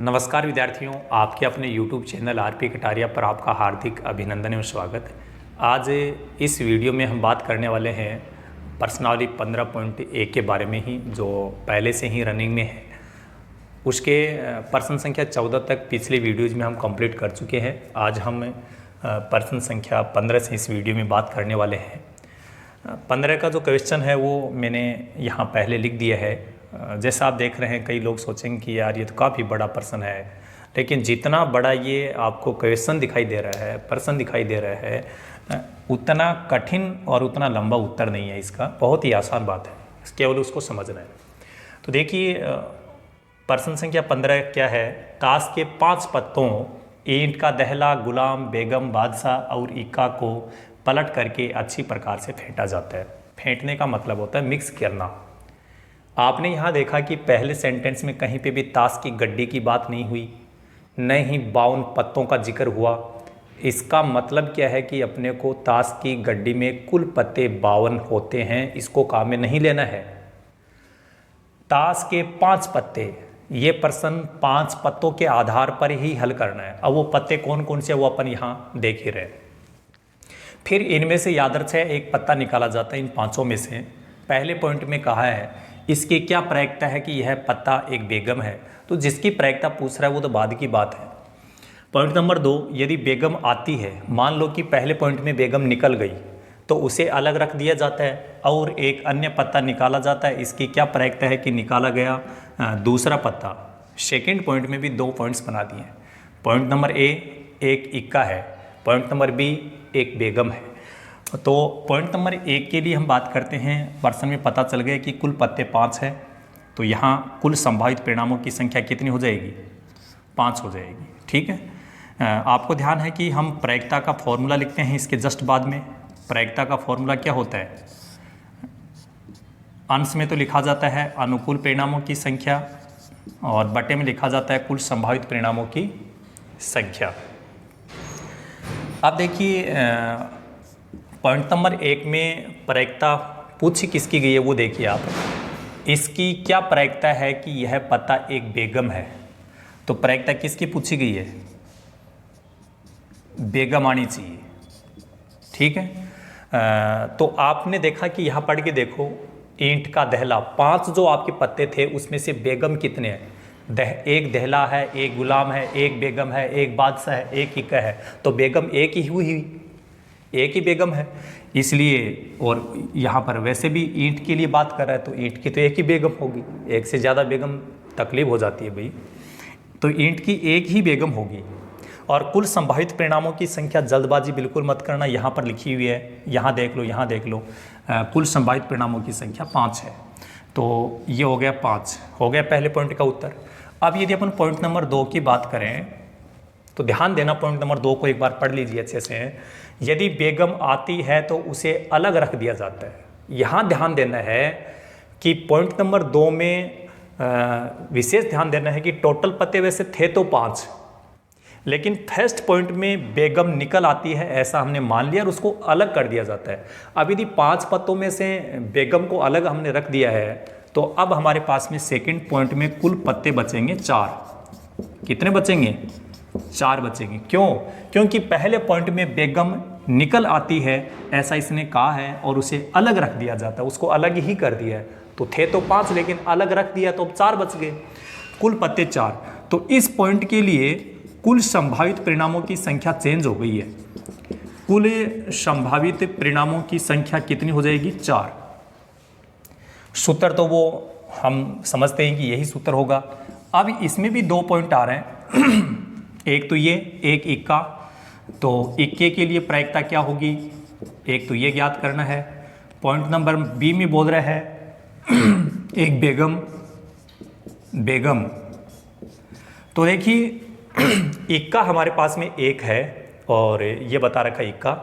नमस्कार विद्यार्थियों, आपके अपने YouTube चैनल आरपी कटारिया पर आपका हार्दिक अभिनंदन एवं स्वागत है। आज इस वीडियो में हम बात करने वाले हैं प्रश्नावली 15.1 के बारे में ही, जो पहले से ही रनिंग में है। उसके प्रश्न संख्या 14 तक पिछले वीडियोज़ में हम कंप्लीट कर चुके हैं। आज हम प्रश्न संख्या 15 से इस वीडियो में बात करने वाले हैं। 15 का जो क्वेश्चन है वो मैंने यहाँ पहले लिख दिया है। जैसा आप देख रहे हैं, कई लोग सोचेंगे कि यार ये तो काफ़ी बड़ा प्रश्न है, लेकिन जितना बड़ा ये आपको क्वेश्चन दिखाई दे रहा है, प्रश्न दिखाई दे रहा है, उतना कठिन और उतना लंबा उत्तर नहीं है इसका। बहुत ही आसान बात है, केवल उसको समझना है। तो देखिए, प्रश्न संख्या 15 क्या है। ताश के 5 पत्तों ईंट का दहला, गुलाम, बेगम, बादशाह और इक्का को पलट करके अच्छी प्रकार से फेंटा जाता है। फेंटने का मतलब होता है मिक्स करना। आपने यहाँ देखा कि पहले सेंटेंस में कहीं पे भी ताश की गड्डी की बात नहीं हुई, न ही 52 पत्तों का जिक्र हुआ। इसका मतलब क्या है कि अपने को ताश की गड्डी में कुल पत्ते 52 होते हैं, इसको काम में नहीं लेना है। ताश के 5 पत्ते, ये प्रश्न 5 पत्तों के आधार पर ही हल करना है। अब वो पत्ते कौन कौन से वो अपन यहाँ देख ही रहे। फिर इनमें से यादृच्छिक एक पत्ता निकाला जाता है इन 5 में से। पहले पॉइंट में कहा है इसकी क्या प्रायिकता है कि यह पत्ता एक बेगम है, तो जिसकी प्रायिकता पूछ रहा है वो तो बाद की बात है। पॉइंट नंबर 2, यदि बेगम आती है, मान लो कि पहले पॉइंट में बेगम निकल गई तो उसे अलग रख दिया जाता है और एक अन्य पत्ता निकाला जाता है। इसकी क्या प्रायिकता है कि निकाला गया दूसरा पत्ता। सेकेंड पॉइंट में भी 2 पॉइंट्स बना दिए हैं। पॉइंट नंबर ए एक इक्का है, पॉइंट नंबर बी एक बेगम है। तो पॉइंट नंबर 1 के लिए हम बात करते हैं। प्रश्न में पता चल गया कि कुल पत्ते 5 है, तो यहाँ कुल संभावित परिणामों की संख्या कितनी हो जाएगी? 5 हो जाएगी। ठीक है। आपको ध्यान है कि हम प्रायिकता का फॉर्मूला लिखते हैं इसके जस्ट बाद में। प्रायिकता का फॉर्मूला क्या होता है? अंश में तो लिखा जाता है अनुकूल परिणामों की संख्या और बटे में लिखा जाता है कुल संभावित परिणामों की संख्या। अब देखिए, पॉइंट नंबर 1 में प्रायिकता पूछी किसकी गई है वो देखिए आप। इसकी क्या प्रायिकता है कि यह पत्ता एक बेगम है, तो प्रायिकता किसकी पूछी गई है? बेगम आनी चाहिए। ठीक है। तो आपने देखा कि यहाँ पढ़ के देखो, ईंट का दहला, 5 जो आपके पत्ते थे उसमें से बेगम कितने हैं? एक दहला है, एक गुलाम है, एक बेगम है, एक बादशाह है, एक इक्का है। तो बेगम एक ही हुई, एक ही बेगम है इसलिए। और यहाँ पर वैसे भी ईंट के लिए बात कर रहा है तो ईंट की तो एक ही बेगम होगी, एक से ज़्यादा बेगम तकलीफ हो जाती है भाई। तो ईंट की एक ही बेगम होगी। और कुल संभावित परिणामों की संख्या, जल्दबाजी बिल्कुल मत करना, यहाँ पर लिखी हुई है, यहाँ देख लो, यहाँ देख लो। कुल संभावित परिणामों की संख्या 5 है। तो ये हो गया 5, हो गया पहले पॉइंट का उत्तर। अब यदि अपन पॉइंट नंबर 2 की बात करें तो ध्यान देना, पॉइंट नंबर 2 को एक बार पढ़ लीजिए अच्छे से। यदि बेगम आती है तो उसे अलग रख दिया जाता है। यहाँ ध्यान देना है कि पॉइंट नंबर 2 में विशेष ध्यान देना है कि टोटल पत्ते वैसे थे तो 5, लेकिन फर्स्ट पॉइंट में बेगम निकल आती है ऐसा हमने मान लिया और उसको अलग कर दिया जाता है। अब यदि 5 पत्तों में से बेगम को अलग हमने रख दिया है तो अब हमारे पास में सेकेंड पॉइंट में कुल पत्ते बचेंगे 4। कितने बचेंगे? 4 बचेंगे। क्यों? क्योंकि पहले पॉइंट में बेगम निकल आती है ऐसा इसने कहा है और उसे अलग रख दिया जाता है, उसको अलग ही कर दिया है। तो थे तो 5 लेकिन अलग रख दिया तो 4 बच गए, कुल पत्ते 4। तो इस पॉइंट के लिए कुल संभावित परिणामों की संख्या चेंज हो गई है। कुल संभावित परिणामों की संख्या कितनी हो जाएगी? 4। सूत्र तो वो हम समझते हैं कि यही सूत्र होगा। अब इसमें भी 2 पॉइंट आ रहे हैं एक तो ये, एक इक्का। तो इक्के के लिए प्रायिकता क्या होगी? एक तो ये ज्ञात करना है। पॉइंट नंबर बी में बोल रहा है एक बेगम, बेगम। तो देखिए, इक्का हमारे पास में एक है और ये बता रखा इक्का,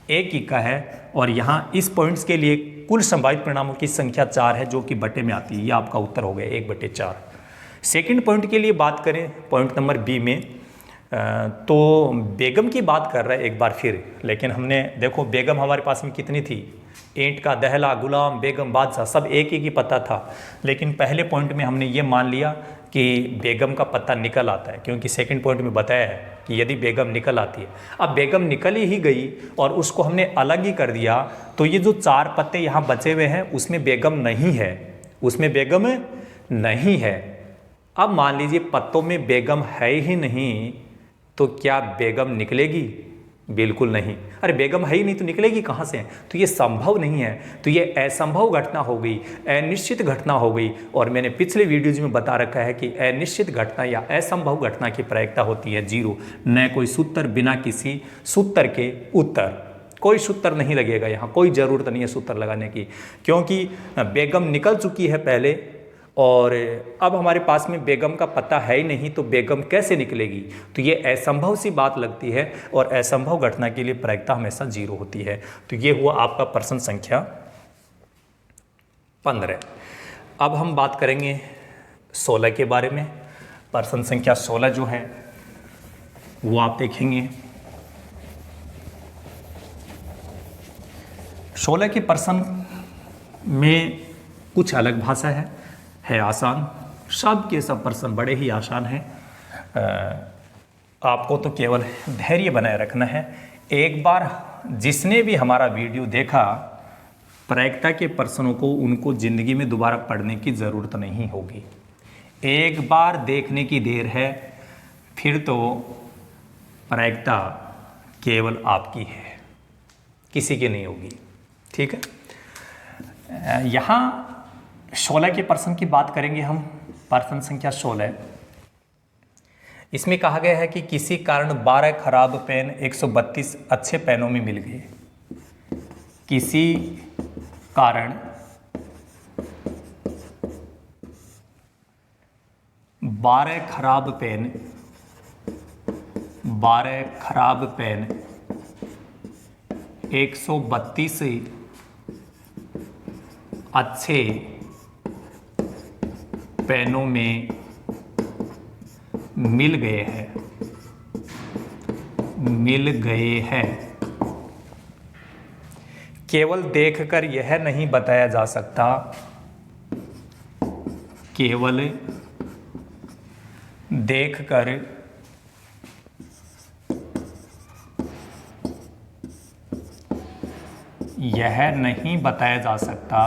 एक इक्का है। और यहाँ इस पॉइंट्स के लिए कुल संभावित परिणामों की संख्या 4 है जो कि बटे में आती है। ये आपका उत्तर हो गया 1/4। सेकेंड पॉइंट के लिए बात करें, पॉइंट नंबर बी में, तो बेगम की बात कर रहा है एक बार फिर। लेकिन हमने देखो बेगम हमारे पास में कितनी थी? ईंट का दहला, गुलाम, बेगम, बादशाह सब एक ही पता था। लेकिन पहले पॉइंट में हमने ये मान लिया कि बेगम का पत्ता निकल आता है, क्योंकि सेकंड पॉइंट में बताया है कि यदि बेगम निकल आती है। अब बेगम निकल ही गई और उसको हमने अलग ही कर दिया, तो ये जो 4 पत्ते यहाँ बचे हुए हैं उसमें बेगम नहीं है, उसमें बेगम नहीं है। अब मान लीजिए पत्तों में बेगम है ही नहीं, तो क्या बेगम निकलेगी? बिल्कुल नहीं। अरे बेगम है ही नहीं तो निकलेगी कहाँ से? तो ये संभव नहीं है, तो ये असंभव घटना हो गई, अनिश्चित घटना हो गई। और मैंने पिछले वीडियोज में बता रखा है कि अनिश्चित घटना या असंभव घटना की प्रायिकता होती है 0। न कोई सूत्र, बिना किसी सूत्र के उत्तर, कोई सूत्र नहीं लगेगा यहाँ, कोई ज़रूरत नहीं है सूत्र लगाने की, क्योंकि बेगम निकल चुकी है पहले और अब हमारे पास में बेगम का पता है ही नहीं, तो बेगम कैसे निकलेगी? तो ये असंभव सी बात लगती है और असंभव घटना के लिए प्रायिकता हमेशा 0 होती है। तो ये हुआ आपका प्रश्न संख्या 15। अब हम बात करेंगे 16 के बारे में। प्रश्न संख्या 16 जो है वो आप देखेंगे। 16 के प्रश्न में कुछ अलग भाषा है आसान, सब के सब प्रश्न बड़े ही आसान हैं। आपको तो केवल धैर्य बनाए रखना है। एक बार जिसने भी हमारा वीडियो देखा, प्रायिकता के प्रश्नों को उनको ज़िंदगी में दोबारा पढ़ने की ज़रूरत नहीं होगी। एक बार देखने की देर है, फिर तो प्रायिकता केवल आपकी है, किसी की नहीं होगी। ठीक है, यहाँ 16 के प्रश्न की बात करेंगे हम। प्रश्न संख्या 16, इसमें कहा गया है कि किसी कारण 12 खराब पेन 132 अच्छे पेनों में मिल गए। किसी कारण 12 खराब पेन 132 अच्छे पेनों में मिल गए हैं। केवल देखकर यह नहीं बताया जा सकता, केवल देखकर यह नहीं बताया जा सकता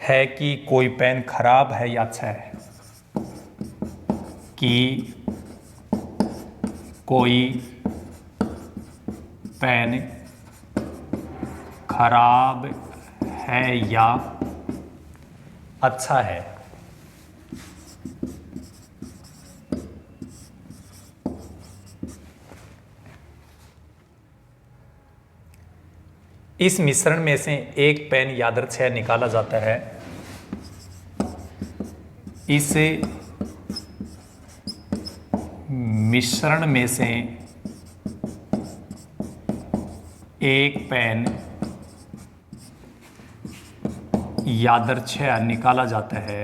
है कि कोई पेन खराब है या अच्छा है, कि कोई पेन खराब है या अच्छा है। इस मिश्रण में से एक पेन यादृच्छिक निकाला जाता है। इस मिश्रण में से एक पेन यादृच्छिक निकाला जाता है।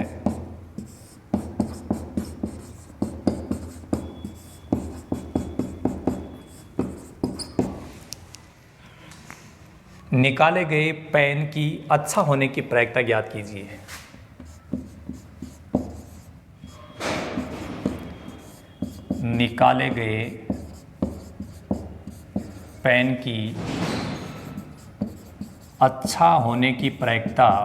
निकाले गए पेन की अच्छा होने की प्रायिकता ज्ञात कीजिए। निकाले गए पेन की अच्छा होने की प्रायिकता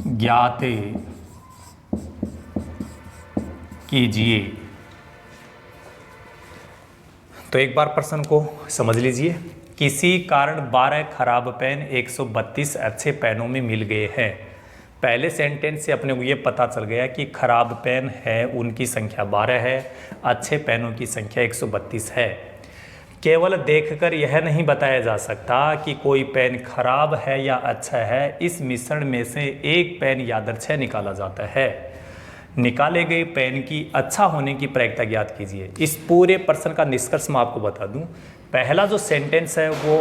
ज्ञात कीजिए। तो एक बार प्रश्न को समझ लीजिए। किसी कारण 12 खराब पेन 132 अच्छे पेनों में मिल गए हैं। पहले सेंटेंस से अपने को ये पता चल गया कि खराब पेन है उनकी संख्या 12 है, अच्छे पेनों की संख्या 132 है। केवल देखकर यह नहीं बताया जा सकता कि कोई पेन खराब है या अच्छा है। इस मिश्रण में से एक पेन यादृच्छिक निकाला जाता है। निकाले गए पेन की अच्छा होने की प्रायिकता ज्ञात कीजिए। इस पूरे प्रश्न का निष्कर्ष मैं आपको बता दूं। पहला जो सेंटेंस है वो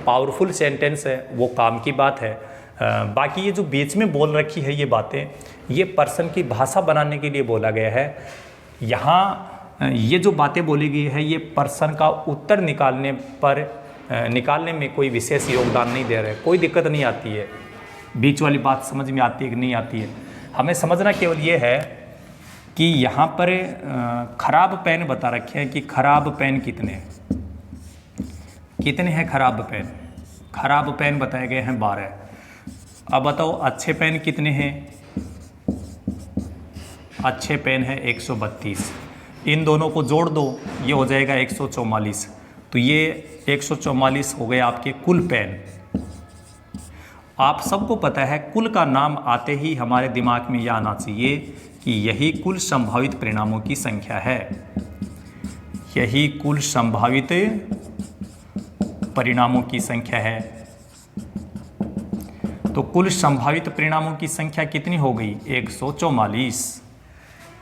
पावरफुल सेंटेंस है, वो काम की बात है। बाकी ये जो बीच में बोल रखी है ये बातें, ये पर्सन की भाषा बनाने के लिए बोला गया है। यहाँ ये जो बातें बोली गई है ये पर्सन का उत्तर निकालने में कोई विशेष योगदान नहीं दे रहे, कोई दिक्कत नहीं आती है। बीच वाली बात समझ में आती है कि नहीं आती है, हमें समझना केवल ये है कि यहाँ पर खराब पेन बता रखे हैं कि खराब पेन कितने हैं खराब पेन। खराब पेन बताए गए हैं 12। अब बताओ अच्छे पेन कितने हैं? अच्छे पेन है 132। इन दोनों को जोड़ दो, ये हो जाएगा 144। तो ये 144 हो गए आपके कुल पेन। आप सबको पता है कुल का नाम आते ही हमारे दिमाग में यह आना चाहिए कि यही कुल संभावित परिणामों की संख्या है। यही कुल संभावित परिणामों की संख्या है। तो कुल संभावित परिणामों की संख्या कितनी हो गई? 144।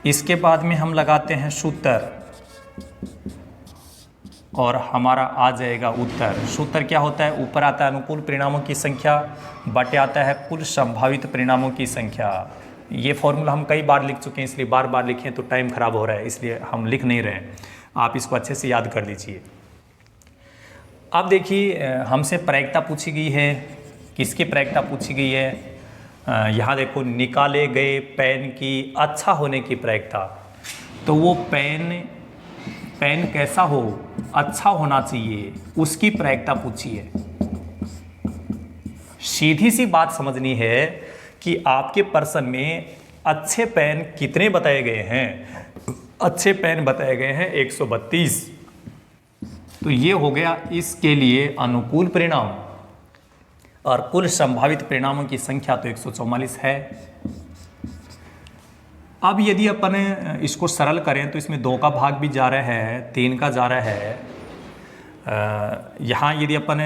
इसके बाद में हम लगाते हैं सूत्र और हमारा आ जाएगा उत्तर। सूत्र क्या होता है? ऊपर आता है अनुकूल परिणामों की संख्या बटे आता है कुल संभावित परिणामों की संख्या। ये फॉर्मूला हम कई बार लिख चुके हैं, इसलिए बार बार लिखें तो टाइम खराब हो रहा है, इसलिए हम लिख नहीं रहे हैं। आप इसको अच्छे से याद कर लीजिए। अब देखिए हमसे प्रायिकता पूछी गई है। किसकी प्रायिकता पूछी गई है? यहाँ देखो, निकाले गए पेन की अच्छा होने की प्रायिकता। तो वो पेन कैसा हो, अच्छा होना चाहिए, उसकी प्रायिकता पूछी है। सीधी सी बात समझनी है कि आपके प्रश्न में अच्छे पेन कितने बताए गए हैं? अच्छे पेन बताए गए हैं 132। तो ये हो गया इसके लिए अनुकूल परिणाम, और कुल संभावित परिणामों की संख्या तो 144 है। अब यदि अपन इसको सरल करें तो इसमें 2 का भाग भी जा रहा है, 3 का जा रहा है। यहाँ यदि अपन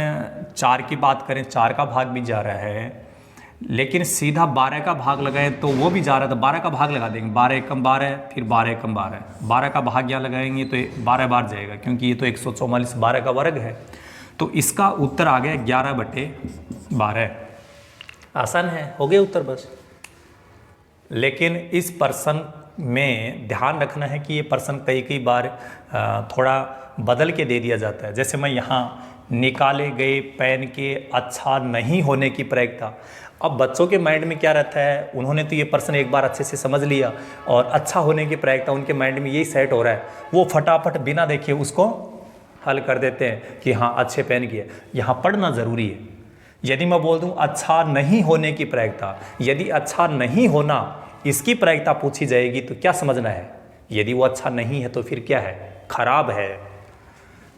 4 की बात करें, 4 का भाग भी जा रहा है, लेकिन सीधा 12 का भाग लगाएं तो वो भी जा रहा है, तो 12 का भाग लगा देंगे। 12 एकम 12, फिर 12 एकम 12। 12 का भाग यहाँ लगाएंगे तो 12 बार जाएगा, क्योंकि ये तो 144 12 का वर्ग है। तो इसका उत्तर आ गया 11/12। आसान है, हो गया उत्तर बस। लेकिन इस प्रश्न में ध्यान रखना है कि ये प्रश्न कई बार थोड़ा बदल के दे दिया जाता है। जैसे मैं यहाँ निकाले गए पेन के अच्छा नहीं होने की प्रायिकता। अब बच्चों के माइंड में क्या रहता है, उन्होंने तो ये प्रश्न एक बार अच्छे से समझ लिया और अच्छा होने की प्रायिकता उनके माइंड में यही सेट हो रहा है, वो फटाफट बिना देखे उसको हल कर देते हैं कि हाँ अच्छे पेन की है। यहाँ पढ़ना ज़रूरी है। यदि मैं बोल दूं अच्छा नहीं होने की प्रायिकता, यदि अच्छा नहीं होना इसकी प्रायिकता पूछी जाएगी तो क्या समझना है? यदि वो अच्छा नहीं है तो फिर क्या है? खराब है।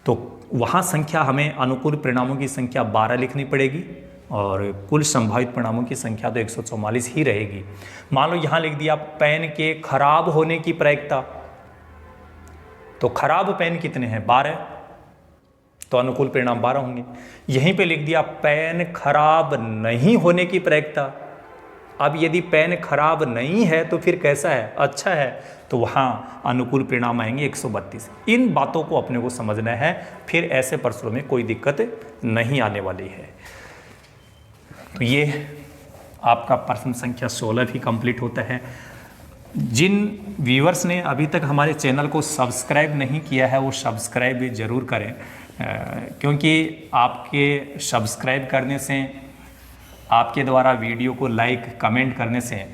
तो वहाँ संख्या हमें अनुकूल परिणामों की संख्या 12 लिखनी पड़ेगी और कुल संभावित परिणामों की संख्या तो 144 ही रहेगी। मान लो यहाँ लिख दिया पेन के खराब होने की प्रायिकता, तो खराब पेन कितने हैं? 12, तो अनुकूल परिणाम 12 होंगे। यहीं पे लिख दिया पेन खराब नहीं होने की प्रायिकता। अब यदि पेन खराब नहीं है तो फिर कैसा है? अच्छा है। तो वहाँ अनुकूल परिणाम आएंगे 132। इन बातों को अपने को समझना है, फिर ऐसे प्रश्नों में कोई दिक्कत नहीं आने वाली है। तो ये आपका प्रश्न संख्या 16 भी कंप्लीट होता है। जिन व्यूअर्स ने अभी तक हमारे चैनल को सब्सक्राइब नहीं किया है वो सब्सक्राइब भी ज़रूर करें, क्योंकि आपके सब्सक्राइब करने से, आपके द्वारा वीडियो को लाइक कमेंट करने से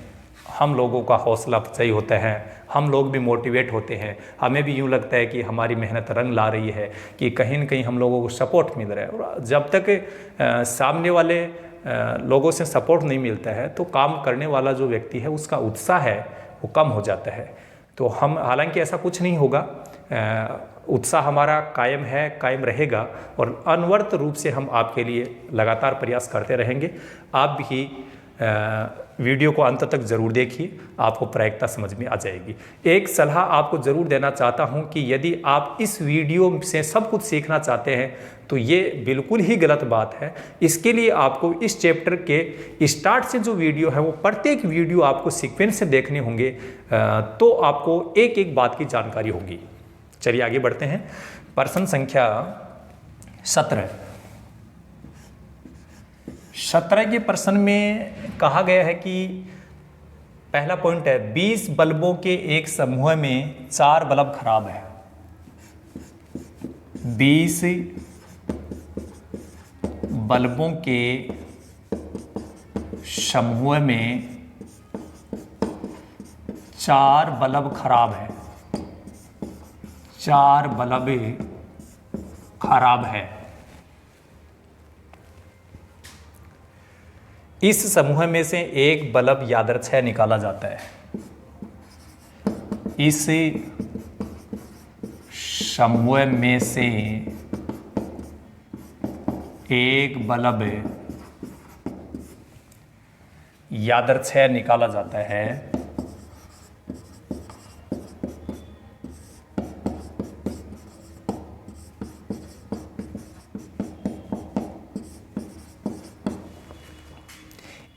हम लोगों का हौसला अफजाई होता है, हम लोग भी मोटिवेट होते हैं। हमें भी यूँ लगता है कि हमारी मेहनत रंग ला रही है, कि कहीं न कहीं हम लोगों को सपोर्ट मिल रहा है। और जब तक सामने वाले लोगों से सपोर्ट नहीं मिलता है तो काम करने वाला जो व्यक्ति है उसका उत्साह है वो कम हो जाता है। तो हम, हालांकि ऐसा कुछ नहीं होगा, उत्साह हमारा कायम है, कायम रहेगा और अनवरत रूप से हम आपके लिए लगातार प्रयास करते रहेंगे। आप भी वीडियो को अंत तक ज़रूर देखिए, आपको प्रायिकता समझ में आ जाएगी। एक सलाह आपको ज़रूर देना चाहता हूं कि यदि आप इस वीडियो से सब कुछ सीखना चाहते हैं तो ये बिल्कुल ही गलत बात है। इसके लिए आपको इस चैप्टर के स्टार्ट से जो वीडियो है वो प्रत्येक वीडियो आपको सीक्वेंस से देखने होंगे, तो आपको एक एक बात की जानकारी होगी। चलिए आगे बढ़ते हैं। प्रश्न संख्या 17। 17 के प्रश्न में कहा गया है कि पहला पॉइंट है 20 बल्बों के एक समूह में 4 बल्ब खराब है। 20 बल्बों के समूह में 4 बल्ब खराब है। 4 बल्ब खराब है। इस समूह में से एक बल्ब यादृच्छिक निकाला जाता है। इस समूह में से एक बल्ब यादृच्छिक निकाला जाता है।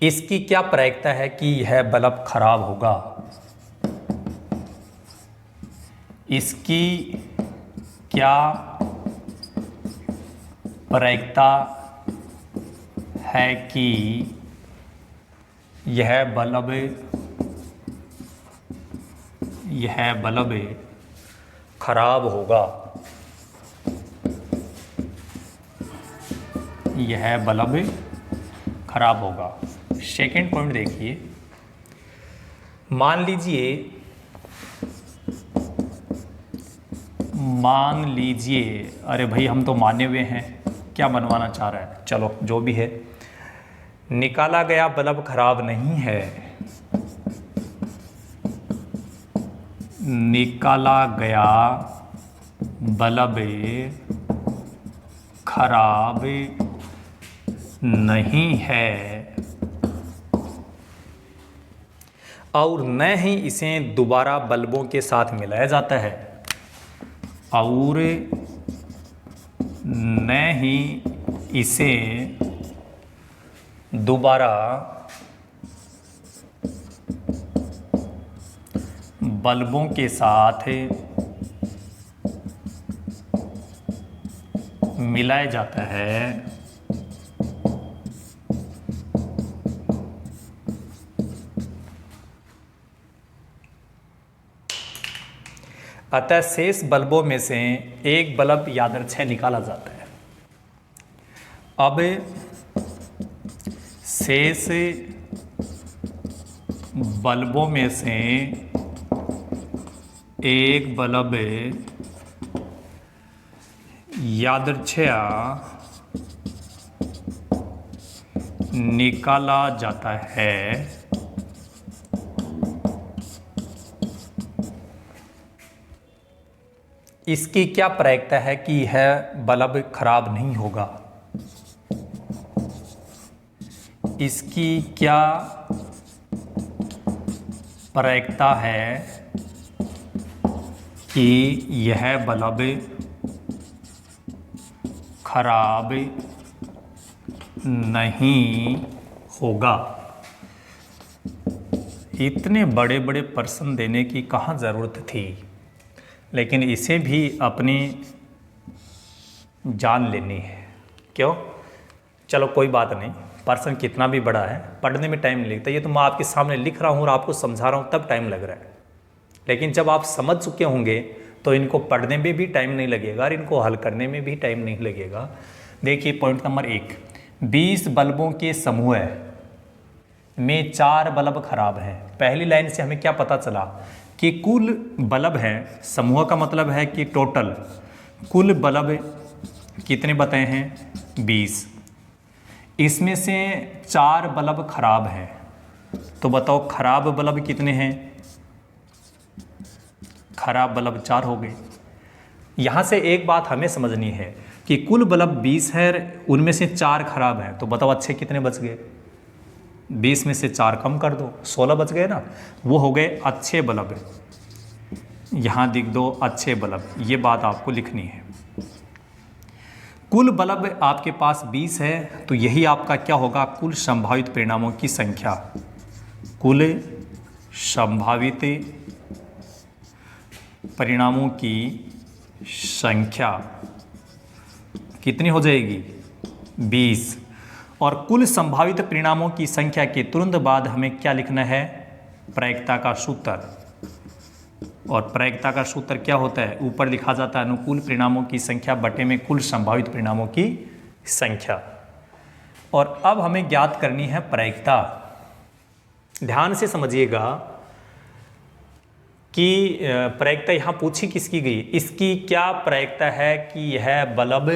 इसकी क्या प्रायिकता है कि यह बल्ब खराब होगा? इसकी क्या प्रायिकता है कि यह बल्ब खराब होगा? यह बल्ब खराब होगा। सेकेंड पॉइंट देखिए, मान लीजिए, अरे भाई हम तो माने हुए हैं, क्या बनवाना चाह रहा है, चलो जो भी है। निकाला गया बल्ब खराब नहीं है। निकाला गया बल्ब खराब नहीं है और न ही इसे दोबारा बल्बों के साथ मिलाया जाता है। और न ही इसे दोबारा बल्बों के साथ मिलाया जाता है। अतः शेष बल्बों में से एक बल्ब यादृच्छिक निकाला जाता है। अब शेष बल्बों में से एक बल्ब यादृच्छिक निकाला जाता है। इसकी क्या प्रायिकता है कि यह बल्ब खराब नहीं होगा? इसकी क्या प्रायिकता है कि यह बल्ब खराब नहीं होगा? इतने बड़े बड़े प्रश्न देने की कहाँ ज़रूरत थी, लेकिन इसे भी अपनी जान लेनी है। क्यों? चलो कोई बात नहीं, प्रश्न कितना भी बड़ा है, पढ़ने में टाइम लगता है। ये तो मैं आपके सामने लिख रहा हूँ और आपको समझा रहा हूँ, तब टाइम लग रहा है। लेकिन जब आप समझ चुके होंगे तो इनको पढ़ने में भी टाइम नहीं लगेगा और इनको हल करने में भी टाइम नहीं लगेगा। देखिए पॉइंट नंबर 1, 20 बल्बों के समूह में 4 बल्ब खराब हैं। पहली लाइन से हमें क्या पता चला कि कुल बल्ब हैं, समूह का मतलब है कि टोटल कुल बल्ब कितने बताए हैं? 20। इसमें से 4 बल्ब खराब हैं, तो बताओ खराब बल्ब कितने हैं? खराब बल्ब 4 हो गए। यहाँ से एक बात हमें समझनी है कि कुल बल्ब 20 है, उनमें से 4 खराब हैं, तो बताओ अच्छे कितने बच गए? 20 में से 4 कम कर दो, 16 बच गए ना। वो हो गए अच्छे बल्ब। यहाँ लिख दो अच्छे बल्ब, ये बात आपको लिखनी है। कुल बल्ब आपके पास 20 है, तो यही आपका क्या होगा? कुल संभावित परिणामों की संख्या। कुल संभावित परिणामों की संख्या कितनी हो जाएगी? 20। और कुल संभावित परिणामों की संख्या के तुरंत बाद हमें क्या लिखना है, प्रायिकता का सूत्र। और प्रायिकता का सूत्र क्या होता है, ऊपर लिखा जाता है अनुकूल परिणामों की संख्या बटे में कुल संभावित परिणामों की संख्या। और अब हमें ज्ञात करनी है प्रायिकता। ध्यान से समझिएगा कि प्रायिकता यहाँ पूछी किसकी गई, इसकी क्या प्रायिकता है कि यह बल्ब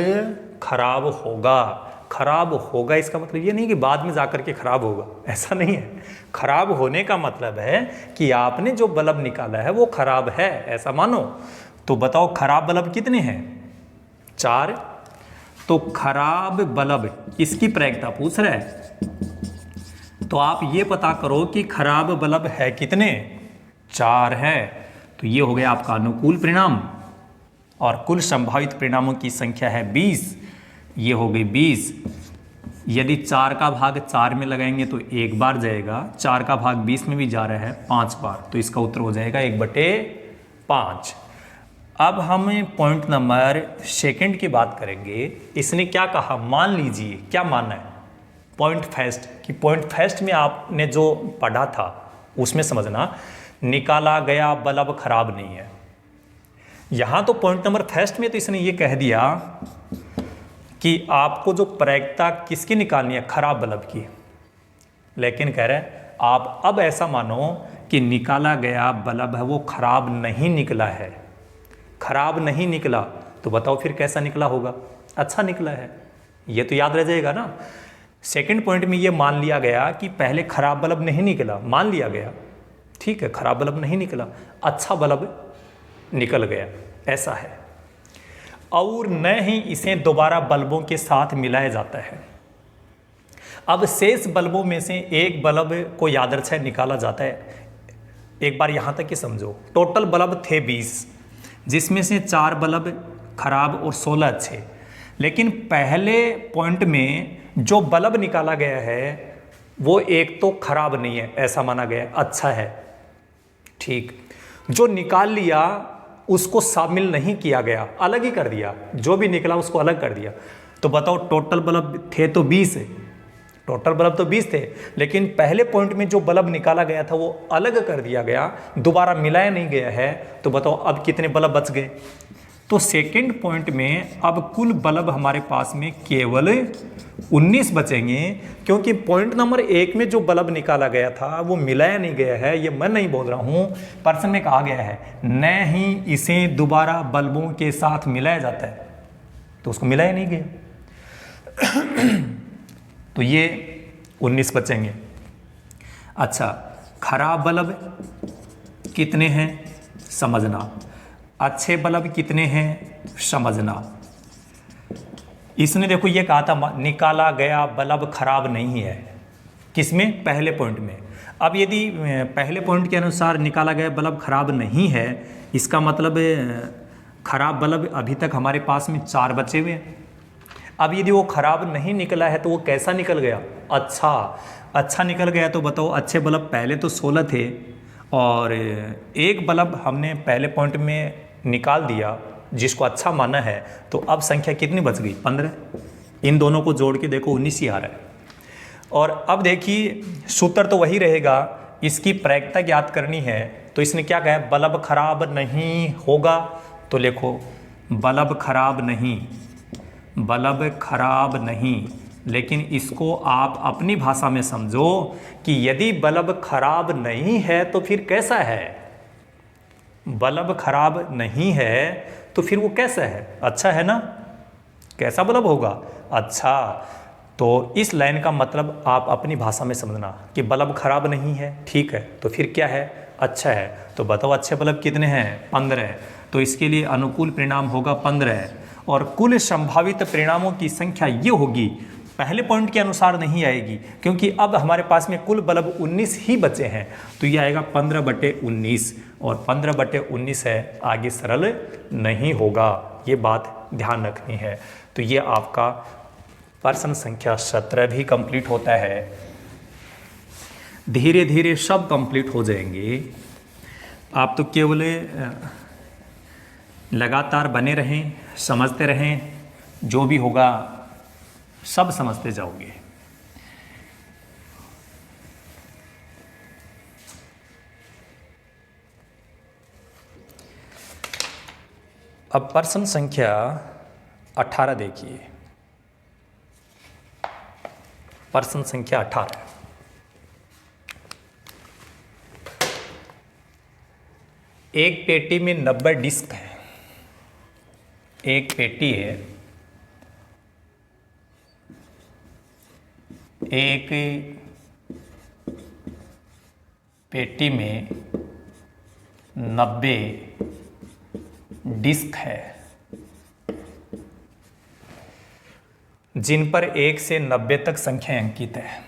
खराब होगा। खराब होगा इसका मतलब ये नहीं कि बाद में जाकर के खराब होगा, ऐसा नहीं है। खराब होने का मतलब है कि आपने जो बल्ब निकाला है वो खराब है, ऐसा मानो। तो बताओ खराब बल्ब कितने हैं, 4। तो खराब बल्ब इसकी प्रायिकता पूछ रहा है, तो आप ये पता करो कि खराब बल्ब है कितने, 4 है। तो ये हो गया आपका अनुकूल परिणाम। और कुल संभावित परिणामों की संख्या है 20, ये हो गई 20। यदि 4 का भाग 4 में लगाएंगे तो 1 बार जाएगा, 4 का भाग 20 में भी जा रहा है 5 बार, तो इसका उत्तर हो जाएगा 1/5। अब हम पॉइंट नंबर सेकंड की बात करेंगे। इसने क्या कहा, मान लीजिए, क्या मानना है, पॉइंट फर्स्ट कि पॉइंट फर्स्ट में आपने जो पढ़ा था उसमें समझना, निकाला गया बल्ब खराब नहीं है। यहां तो पॉइंट नंबर फर्स्ट में तो इसने ये कह दिया कि आपको जो प्रायिकता किसकी निकालनी है, खराब बल्ब की। लेकिन कह रहे हैं आप अब ऐसा मानो कि निकाला गया बल्ब है वो खराब नहीं निकला है। खराब नहीं निकला तो बताओ फिर कैसा निकला होगा, अच्छा निकला है, ये तो याद रह जाएगा ना। सेकंड पॉइंट में ये मान लिया गया कि पहले खराब बल्ब नहीं निकला, मान लिया गया, ठीक है, खराब बल्ब नहीं निकला, अच्छा बल्ब निकल गया, ऐसा है। और न ही इसे दोबारा बल्बों के साथ मिलाया जाता है। अब शेष बल्बों में से एक बल्ब को यादृच्छिक निकाला जाता है। एक बार यहाँ तक ही समझो, टोटल बल्ब थे 20, जिसमें से 4 बल्ब खराब और 16 अच्छे। लेकिन पहले पॉइंट में जो बल्ब निकाला गया है वो एक तो खराब नहीं है, ऐसा माना गया, अच्छा है, ठीक। जो निकाल लिया उसको शामिल नहीं किया गया, अलग ही कर दिया, जो भी निकला उसको अलग कर दिया। तो बताओ टोटल बल्ब थे तो 20 है, टोटल बल्ब तो 20 थे, लेकिन पहले पॉइंट में जो बल्ब निकाला गया था वो अलग कर दिया गया, दोबारा मिलाया नहीं गया है। तो बताओ अब कितने बल्ब बच गए। तो सेकंड पॉइंट में अब कुल बल्ब हमारे पास में केवल 19 बचेंगे, क्योंकि पॉइंट नंबर 1 में जो बल्ब निकाला गया था वो मिलाया नहीं गया है। ये मैं नहीं बोल रहा हूँ, प्रश्न में कहा गया है न ही इसे दोबारा बल्बों के साथ मिलाया जाता है, तो उसको मिलाया नहीं गया। तो ये 19 बचेंगे। अच्छा, खराब बल्ब कितने हैं समझना, अच्छे बल्ब कितने हैं समझना। इसने देखो ये कहा था निकाला गया बल्ब खराब नहीं है, किसमें, पहले पॉइंट में। अब यदि पहले पॉइंट के अनुसार निकाला गया बल्ब खराब नहीं है, इसका मतलब खराब बल्ब अभी तक हमारे पास में 4 बचे हुए हैं। अब यदि वो खराब नहीं निकला है तो वो कैसा निकल गया, अच्छा निकल गया। तो बताओ अच्छे बल्ब पहले तो 16 थे और एक बल्ब हमने पहले पॉइंट में निकाल दिया जिसको अच्छा माना है, तो अब संख्या कितनी बच गई, 15। इन दोनों को जोड़ के देखो 19 ही आ रहा है। और अब देखिए सूत्र तो वही रहेगा, इसकी प्रायिकता ज्ञात करनी है। तो इसने क्या कहा, बल्ब खराब नहीं होगा, तो लिखो बल्ब खराब नहीं। लेकिन इसको आप अपनी भाषा में समझो कि यदि बल्ब खराब नहीं है तो फिर कैसा है। बल्ब खराब नहीं है तो फिर वो कैसा है, अच्छा है ना, कैसा बल्ब होगा, अच्छा। तो इस लाइन का मतलब आप अपनी भाषा में समझना कि बल्ब खराब नहीं है, ठीक है, तो फिर क्या है, अच्छा है। तो बताओ अच्छे बल्ब कितने हैं, 15। तो इसके लिए अनुकूल परिणाम होगा 15। और कुल संभावित परिणामों की संख्या ये होगी, पहले पॉइंट के अनुसार नहीं आएगी, क्योंकि अब हमारे पास में कुल बल्ब 19 ही बचे हैं। तो ये आएगा 15/19, और 15/19 है, आगे सरल नहीं होगा, ये बात ध्यान रखनी है। तो ये आपका प्रश्न संख्या 17 भी कंप्लीट होता है। धीरे धीरे सब कंप्लीट हो जाएंगे। आप तो केवल लगातार बने रहें, समझते रहें, जो भी होगा सब समझते जाओगे। अब प्रश्न संख्या 18 देखिए। प्रश्न संख्या 18, एक पेटी में 90 डिस्क है। एक पेटी है, एक पेटी में 90 डिस्क है, जिन पर 1 से 90 तक संख्याएं अंकित है।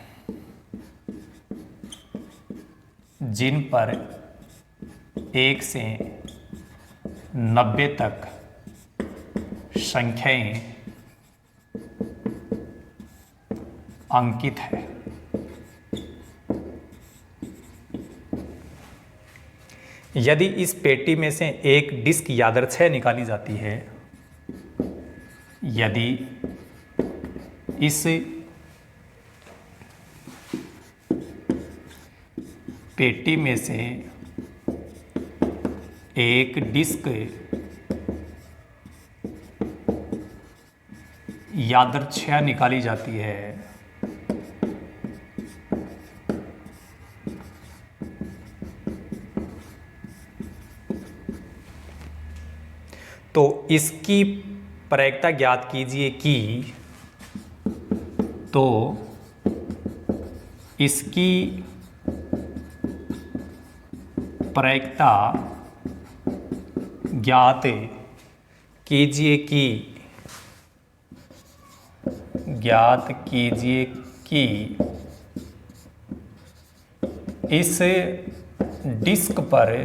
जिन पर 1 से 90 तक संख्याएं अंकित है। यदि इस पेटी में से एक डिस्क यादृच्छिक निकाली जाती है, यदि इस पेटी में से एक डिस्क यादृच्छिक निकाली जाती है, तो इसकी प्रायिकता ज्ञात कीजिए कि, तो इसकी प्रायिकता ज्ञात कीजिए कि, ज्ञात कीजिए कि इस डिस्क पर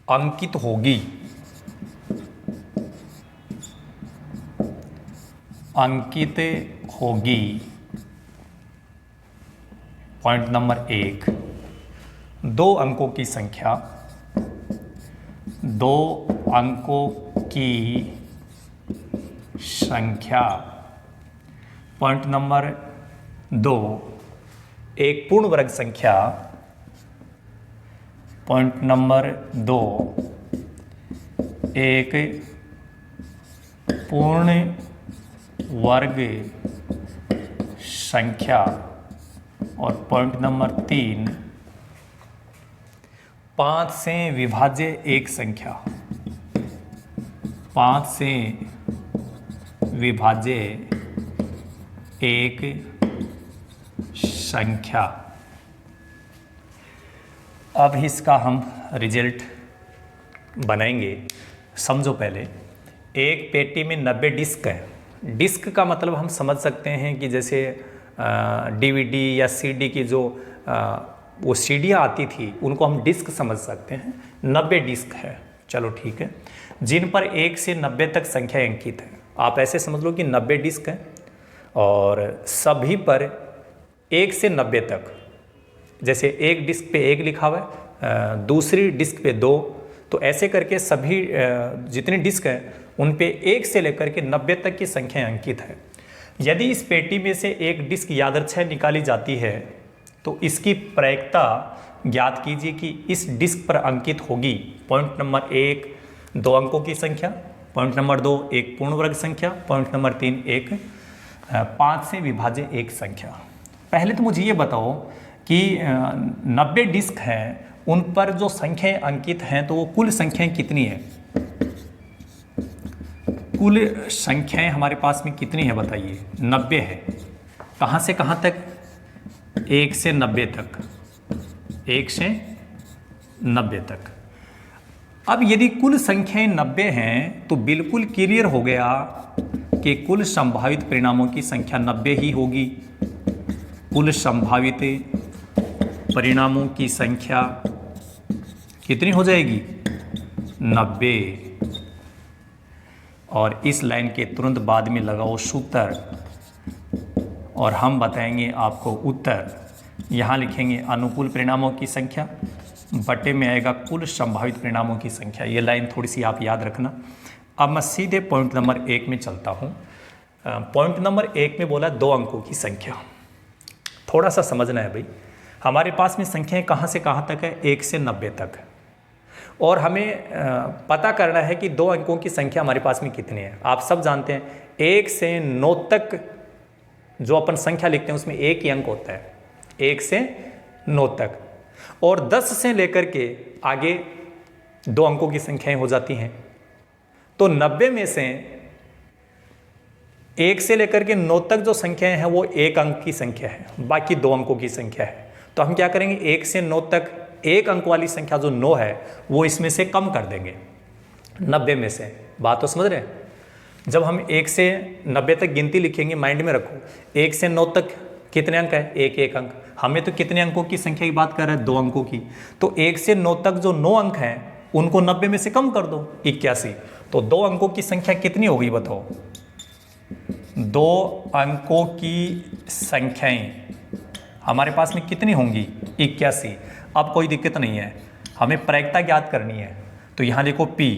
अंकित होगी, अंकित होगी। पॉइंट नंबर 1, 2 अंकों की संख्या, 2 अंकों की संख्या। पॉइंट नंबर 2, एक पूर्ण वर्ग संख्या। पॉइंट नंबर 2, एक पूर्ण वर्ग संख्या। और पॉइंट नंबर 3, 5 से विभाज्य एक संख्या। 5 से विभाज्य एक संख्या। अब इसका हम रिजल्ट बनाएंगे। समझो पहले, एक पेटी में 90 डिस्क है। डिस्क का मतलब हम समझ सकते हैं कि जैसे डीवीडी या सीडी की जो वो सीडियाँ आती थी, उनको हम डिस्क समझ सकते हैं। 90 डिस्क है, चलो ठीक है, जिन पर 1 से 90 तक संख्या अंकित है। आप ऐसे समझ लो कि 90 डिस्क है और सभी पर 1 से 90 तक, जैसे एक डिस्क पे 1 लिखा हुआ है, दूसरी डिस्क पे 2, तो ऐसे करके सभी जितनी डिस्क हैं उन पे 1 से लेकर के 90 तक की संख्या अंकित है। यदि इस पेटी में से एक डिस्क यादृच्छिक निकाली जाती है, तो इसकी प्रायिकता ज्ञात कीजिए कि इस डिस्क पर अंकित होगी। पॉइंट नंबर 1, 2 अंकों की संख्या। पॉइंट नंबर 2, एक पूर्ण वर्ग संख्या। पॉइंट नंबर 3, एक 5 से विभाज्य एक संख्या। पहले तो मुझे ये बताओ कि 90 डिस्क हैं, उन पर जो संख्याएं अंकित हैं, तो वो कुल संख्याएं कितनी है? कुल संख्याएं हमारे पास में कितनी है बताइए? 90 है। कहाँ से कहाँ तक? 1 से 90 तक। 1 से 90 तक। अब यदि कुल संख्याएं 90 हैं, तो बिल्कुल क्लियर हो गया कि कुल संभावित परिणामों की संख्या 90 ही होगी। कुल संभावित परिणामों की संख्या कितनी हो जाएगी? 90। और इस लाइन के तुरंत बाद में लगाओ सूत्र और हम बताएंगे आपको उत्तर। यहाँ लिखेंगे अनुकूल परिणामों की संख्या, बटे में आएगा कुल संभावित परिणामों की संख्या। ये लाइन थोड़ी सी आप याद रखना। अब मैं सीधे पॉइंट नंबर 1 में चलता हूँ। पॉइंट नंबर 1 में बोला 2 अंकों की संख्या। थोड़ा सा समझना है भाई, हमारे पास में संख्याएं कहाँ से कहाँ तक है? 1 से 90 तक। और हमें पता करना है कि 2 अंकों की संख्या हमारे पास में कितनी है। आप सब जानते हैं 1 से 9 तक जो अपन संख्या लिखते हैं उसमें 1 ही अंक होता है, 1 से 9 तक, और 10 से लेकर के आगे 2 अंकों की संख्याएं हो जाती हैं। तो 90 में से 1 से लेकर के 9 तक जो संख्याएं हैं वो 1 अंक की संख्या है, बाकी 2 अंकों की संख्या है। तो हम क्या करेंगे, 1 से 9 तक 1 अंक वाली संख्या जो 9 है वो इसमें से कम कर देंगे 90 में से। बात तो समझ रहे हैं? जब हम 1 से 90 तक गिनती लिखेंगे, माइंड में रखो 1 से 9 तक कितने अंक है, 1 अंक। हमें तो कितने अंकों की संख्या की बात कर रहे हैं, 2 अंकों की। तो 1 से 9 तक जो 9 अंक हैं उनको 90 में से कम कर दो, 81। तो 2 अंकों की संख्या कितनी होगी बताओ? 2 अंकों की संख्याएं हमारे पास में कितनी होंगी? 81। अब कोई दिक्कत नहीं है, हमें प्रायिकता ज्ञात करनी है। तो यहाँ देखो P,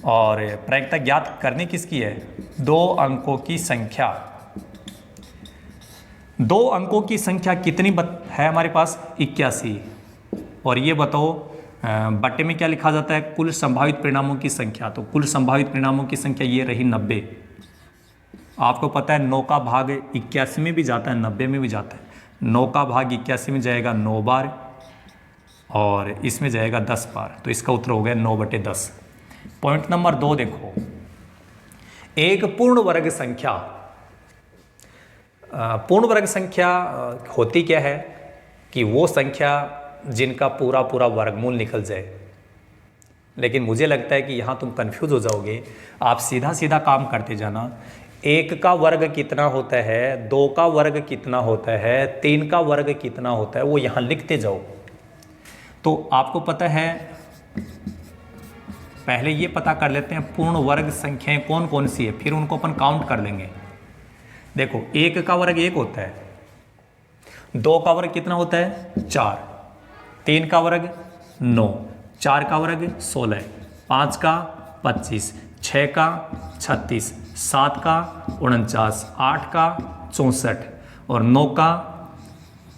और प्रायिकता ज्ञात करनी किसकी है? 2 अंकों की संख्या। 2 अंकों की संख्या कितनी है हमारे पास? 81। और ये बताओ बट्टे में क्या लिखा जाता है? कुल संभावित परिणामों की संख्या। तो कुल संभावित परिणामों की संख्या ये रही 90। आपको पता है 9 का भाग 81 में भी जाता है, 90 में भी जाता है। 9 का भाग 81 में जाएगा 9 बार और इसमें जाएगा 10 बार। तो इसका उत्तर हो गया 9/10। पॉइंट नंबर 2 देखो, एक पूर्ण वर्ग संख्या। पूर्ण वर्ग संख्या होती क्या है कि वो संख्या जिनका पूरा पूरा वर्गमूल निकल जाए। लेकिन मुझे लगता है कि यहाँ तुम कंफ्यूज हो जाओगे। आप सीधा सीधा काम करते जाना। 1 का वर्ग कितना होता है, 2 का वर्ग कितना होता है, 3 का वर्ग कितना होता है, वो यहाँ लिखते जाओ। तो आपको पता है, पहले ये पता कर लेते हैं पूर्ण वर्ग संख्याएं कौन कौन सी है, फिर उनको अपन काउंट कर लेंगे। देखो 1 का वर्ग 1 होता है, 2 का वर्ग कितना होता है? 4, 3 का वर्ग 9, 4 का वर्ग 16, 5 का 25, 6 का 36, 7 का 49, 8 का 64 और 9 का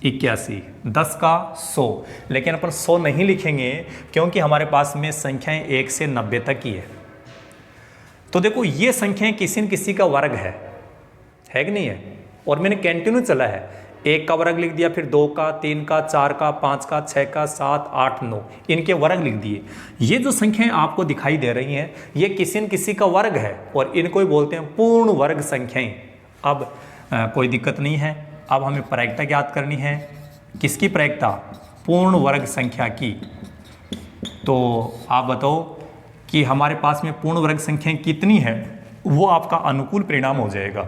81, 10 का 100। लेकिन अपन 100 नहीं लिखेंगे क्योंकि हमारे पास में संख्याएं 1 से 90 तक ही है। तो देखो ये संख्याएं किसी न किसी का वर्ग है कि नहीं है? और मैंने कंटिन्यू चला है, 1 का वर्ग लिख दिया, फिर 2 का, 3 का, 4 का, 5 का, 6 का, 7, 8, 9, इनके वर्ग लिख दिए। ये जो संख्याएं आपको दिखाई दे रही हैं ये किसी न किसी का वर्ग है और इनको ही बोलते हैं पूर्ण वर्ग संख्याएं। अब कोई दिक्कत नहीं है। अब हमें प्रायिकता ज्ञात करनी है। किसकी प्रायिकता? पूर्ण वर्ग संख्या की। तो आप बताओ कि हमारे पास में पूर्ण वर्ग संख्याएं कितनी है, वो आपका अनुकूल परिणाम हो जाएगा।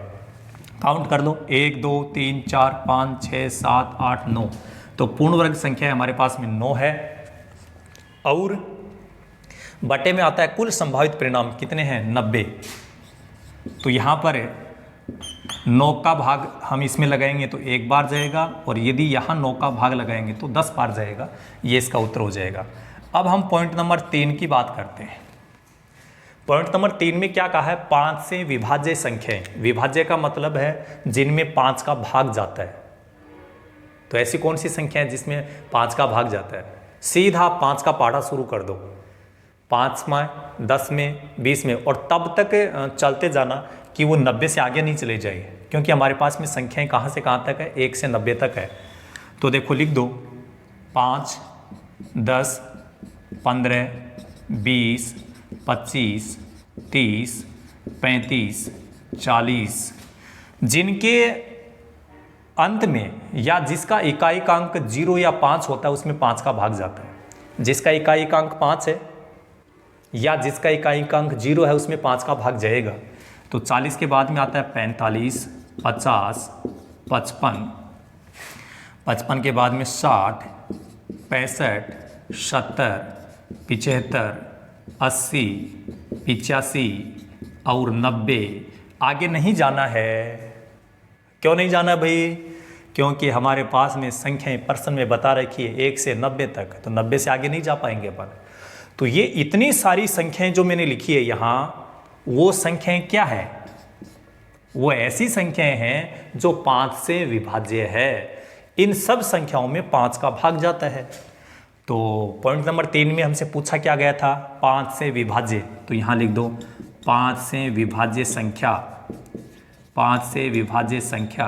काउंट कर लो, 1 2 3 4 5 6 7 8 9। तो पूर्ण वर्ग संख्या हमारे पास में 9 है। और बटे में आता है कुल संभावित परिणाम कितने हैं? 90। तो यहाँ पर 9 का भाग हम इसमें लगाएंगे तो 1 बार जाएगा, और यदि यहाँ 9 का भाग लगाएंगे तो 10 बार जाएगा। ये इसका उत्तर हो जाएगा। अब हम पॉइंट नंबर 3 की बात करते हैं। पॉइंट नंबर 3 में क्या कहा है? 5 से विभाज्य संख्याएं। विभाज्य का मतलब है जिनमें 5 का भाग जाता है। तो ऐसी कौन सी संख्या है जिसमें 5 का भाग जाता है? सीधा 5 का पाढ़ा शुरू कर दो, 5 में, 10 में, 20 में, और तब तक चलते जाना कि वो 90 से आगे नहीं चले जाए, क्योंकि हमारे पास में संख्याएं कहाँ से कहाँ तक है? 1 से 90 तक है। तो देखो लिख दो, 5, 10, 15, 20, 25, 30, 35, 40, जिनके अंत में या जिसका इकाइकांक 0 या 5 होता है उसमें 5 का भाग जाता है। जिसका इकाइकांक 5 है या जिसका इकाइकांक 0 है उसमें 5 का भाग जाएगा। तो 40 के बाद में आता है 45, 50, 55, 55 के बाद में 60, 65, 70, 75, 80, 85 और 90। आगे नहीं जाना है। क्यों नहीं जाना भाई? क्योंकि हमारे पास में संख्याएं पर्सन में बता रखी है 1 से 90 तक, तो 90 से आगे नहीं जा पाएंगे अपन। तो ये इतनी सारी संख्याएं जो मैंने लिखी है यहाँ, वो संख्याएं क्या है? वो ऐसी संख्याएं हैं जो 5 से विभाज्य है। इन सब संख्याओं में 5 का भाग जाता है। तो पॉइंट नंबर 3 में हमसे पूछा क्या गया था, 5 से विभाज्य, तो यहाँ लिख दो 5 से विभाज्य संख्या, 5 से विभाज्य संख्या।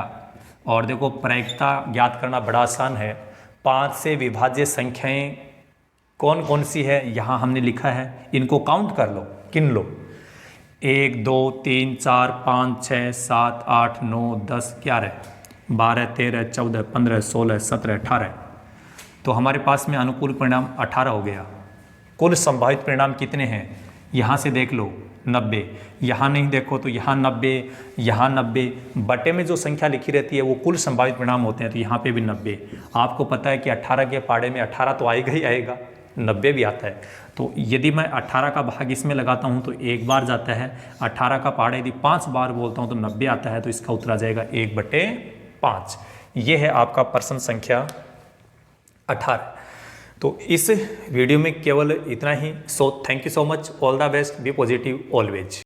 और देखो प्रायिकता ज्ञात करना बड़ा आसान है। 5 से विभाज्य संख्याएं कौन कौन सी है यहाँ हमने लिखा है, इनको काउंट कर लो, गिन लो। 1 2 3 4 5 6 7 8 9 10 11 12 13 14 15 16 17 18। तो हमारे पास में अनुकूल परिणाम 18 हो गया। कुल संभावित परिणाम कितने हैं, यहाँ से देख लो 90, यहाँ नहीं देखो तो यहाँ 90, यहाँ 90, बटे में जो संख्या लिखी रहती है वो कुल संभावित परिणाम होते हैं, तो यहाँ पे भी 90। आपको पता है कि 18 के पाड़े में 18 तो आएगा ही आएगा, 90 भी आता है। तो यदि मैं 18 का भाग इसमें लगाता हूँ तो 1 बार जाता है, 18 का पाड़ा यदि 5 बार बोलता हूँ तो 90 आता है, तो इसका उत्तर आ जाएगा 1/5। ये है आपका प्रश्न संख्या 18। तो इस वीडियो में केवल इतना ही। So thank you so much, all the best, be positive always.